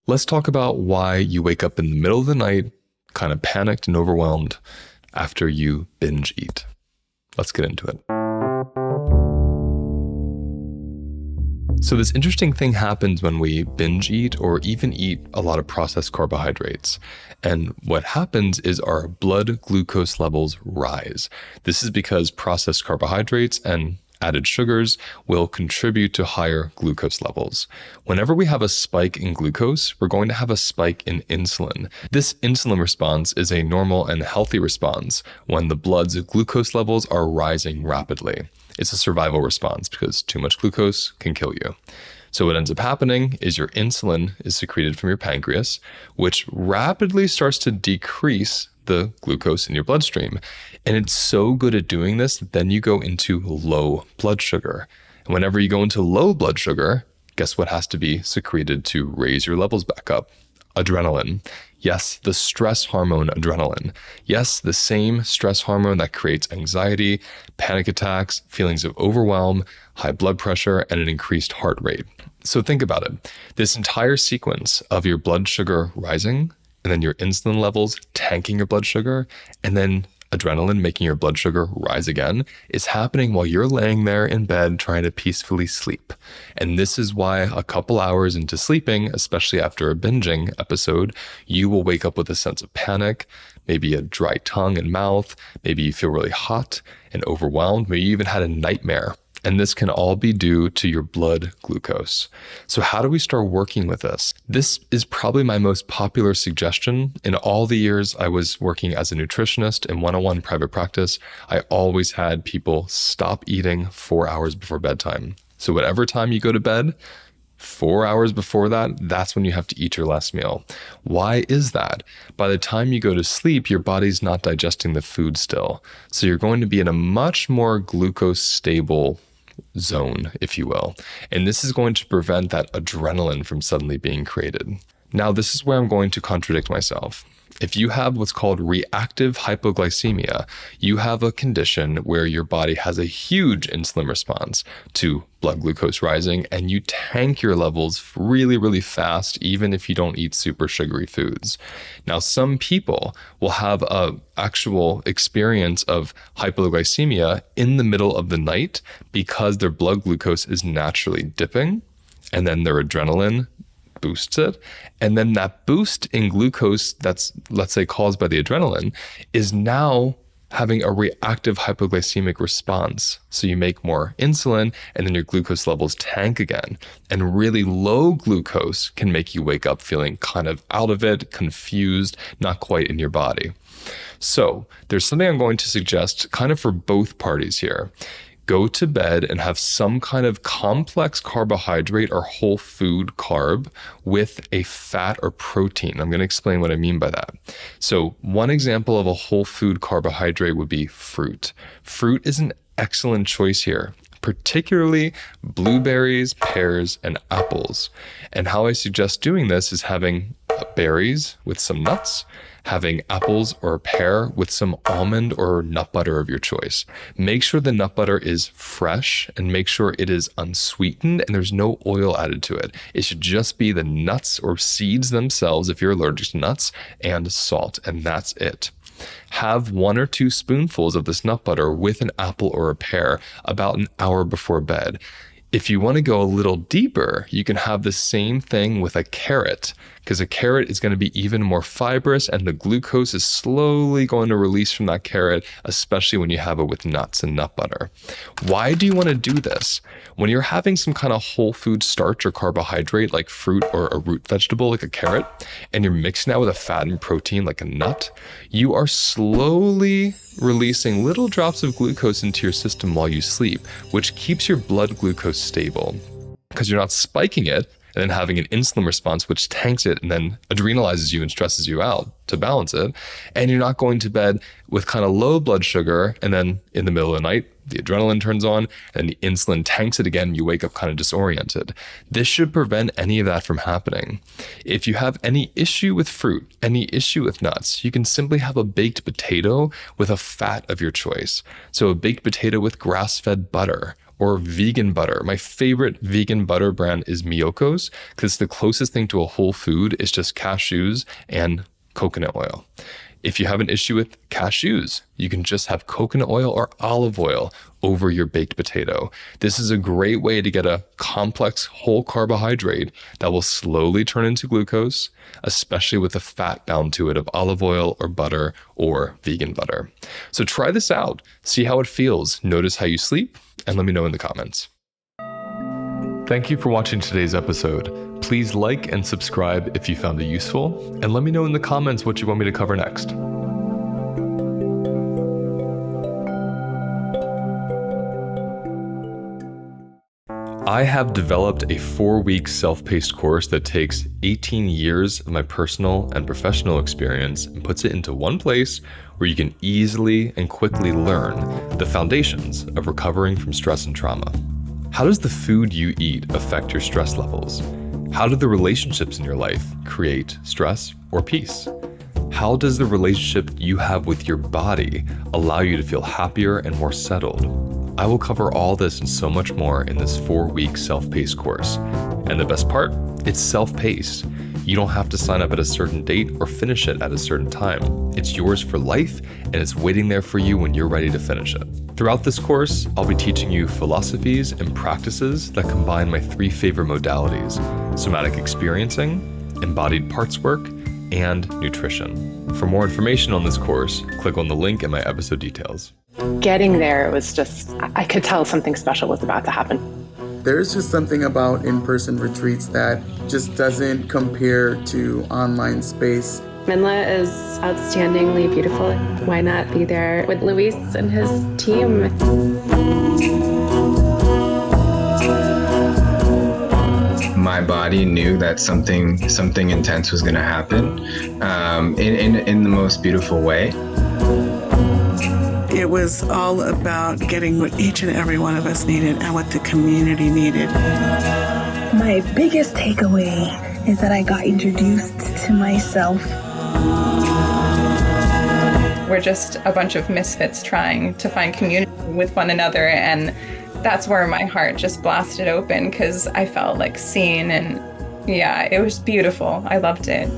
Let's talk about why you wake up in the middle of the night, kind of panicked and overwhelmed after you binge eat. Let's get into it. So this interesting thing happens when we binge eat or even eat a lot of processed carbohydrates. And what happens is our blood glucose levels rise. This is because processed carbohydrates and added sugars will contribute to higher glucose levels. Whenever we have a spike in glucose, we're going to have a spike in insulin. This insulin response is a normal and healthy response when the blood's glucose levels are rising rapidly. It's a survival response because too much glucose can kill you. So what ends up happening is your insulin is secreted from your pancreas, which rapidly starts to decrease the glucose in your bloodstream. And it's so good at doing this that then you go into low blood sugar. And whenever you go into low blood sugar, guess what has to be secreted to raise your levels back up? Adrenaline. Yes, the stress hormone adrenaline. Yes, the same stress hormone that creates anxiety, panic attacks, feelings of overwhelm, high blood pressure, and an increased heart rate. So think about it. This entire sequence of your blood sugar rising, and then your insulin levels tanking your blood sugar, and then adrenaline making your blood sugar rise again, is happening while you're laying there in bed trying to peacefully sleep. And this is why a couple hours into sleeping, especially after a binging episode, you will wake up with a sense of panic, maybe a dry tongue and mouth, maybe you feel really hot and overwhelmed, maybe you even had a nightmare. And this can all be due to your blood glucose. So how do we start working with this? This is probably my most popular suggestion. In all the years I was working as a nutritionist in one-on-one private practice, I always had people stop eating 4 hours before bedtime. So whatever time you go to bed, 4 hours before that, that's when you have to eat your last meal. Why is that? By the time you go to sleep, your body's not digesting the food still. So you're going to be in a much more glucose stable zone, if you will. And this is going to prevent that adrenaline from suddenly being created. Now, this is where I'm going to contradict myself. If you have what's called reactive hypoglycemia, you have a condition where your body has a huge insulin response to blood glucose rising, and you tank your levels really, really fast, even if you don't eat super sugary foods. Now, some people will have an actual experience of hypoglycemia in the middle of the night because their blood glucose is naturally dipping, and then their adrenaline boosts it. And then that boost in glucose that's, let's say, caused by the adrenaline is now having a reactive hypoglycemic response. So you make more insulin and then your glucose levels tank again. And really low glucose can make you wake up feeling kind of out of it, confused, not quite in your body. So there's something I'm going to suggest kind of for both parties here. Go to bed and have some kind of complex carbohydrate or whole food carb with a fat or protein. I'm going to explain what I mean by that. So one example of a whole food carbohydrate would be fruit. Fruit is an excellent choice here, particularly blueberries, pears, and apples. And how I suggest doing this is having berries with some nuts, having apples or a pear with some almond or nut butter of your choice. Make sure the nut butter is fresh and make sure it is unsweetened and there's no oil added to it. It should just be the nuts or seeds themselves if you're allergic to nuts and salt, and that's it. Have 1 or 2 spoonfuls of this nut butter with an apple or a pear about an hour before bed. If you want to go a little deeper, you can have the same thing with a carrot, because a carrot is going to be even more fibrous and the glucose is slowly going to release from that carrot, especially when you have it with nuts and nut butter. Why do you want to do this? When you're having some kind of whole food starch or carbohydrate like fruit or a root vegetable like a carrot, and you're mixing that with a fat and protein like a nut, you are slowly releasing little drops of glucose into your system while you sleep, which keeps your blood glucose stable because you're not spiking it and then having an insulin response which tanks it and then adrenalizes you and stresses you out to balance it. And you're not going to bed with kind of low blood sugar and then in the middle of the night, the adrenaline turns on and the insulin tanks it again and you wake up kind of disoriented. This should prevent any of that from happening. If you have any issue with fruit, any issue with nuts, you can simply have a baked potato with a fat of your choice. So a baked potato with grass-fed butter or vegan butter. My favorite vegan butter brand is Miyoko's because the closest thing to a whole food is just cashews and coconut oil. If you have an issue with cashews, you can just have coconut oil or olive oil over your baked potato. This is a great way to get a complex whole carbohydrate that will slowly turn into glucose, especially with the fat bound to it of olive oil or butter or vegan butter. So try this out, see how it feels, notice how you sleep, and let me know in the comments. Thank you for watching today's episode. Please like and subscribe if you found it useful, and let me know in the comments what you want me to cover next. I have developed a 4-week self-paced course that takes 18 years of my personal and professional experience and puts it into one place where you can easily and quickly learn the foundations of recovering from stress and trauma. How does the food you eat affect your stress levels? How do the relationships in your life create stress or peace? How does the relationship you have with your body allow you to feel happier and more settled? I will cover all this and so much more in this 4-week self-paced course. And the best part, it's self-paced. You don't have to sign up at a certain date or finish it at a certain time. It's yours for life, and it's waiting there for you when you're ready to finish it. Throughout this course, I'll be teaching you philosophies and practices that combine my 3 favorite modalities: somatic experiencing, embodied parts work, and nutrition. For more information on this course, click on the link in my episode details. Getting there was just, I could tell something special was about to happen. There's just something about in-person retreats that just doesn't compare to online space. Minla is outstandingly beautiful. Why not be there with Luis and his team? My body knew that something intense was going to happen in the most beautiful way. It was all about getting what each and every one of us needed and what the community needed. My biggest takeaway is that I got introduced to myself. We're just a bunch of misfits trying to find community with one another, and that's where my heart just blasted open because I felt like seen, and yeah, it was beautiful. I loved it.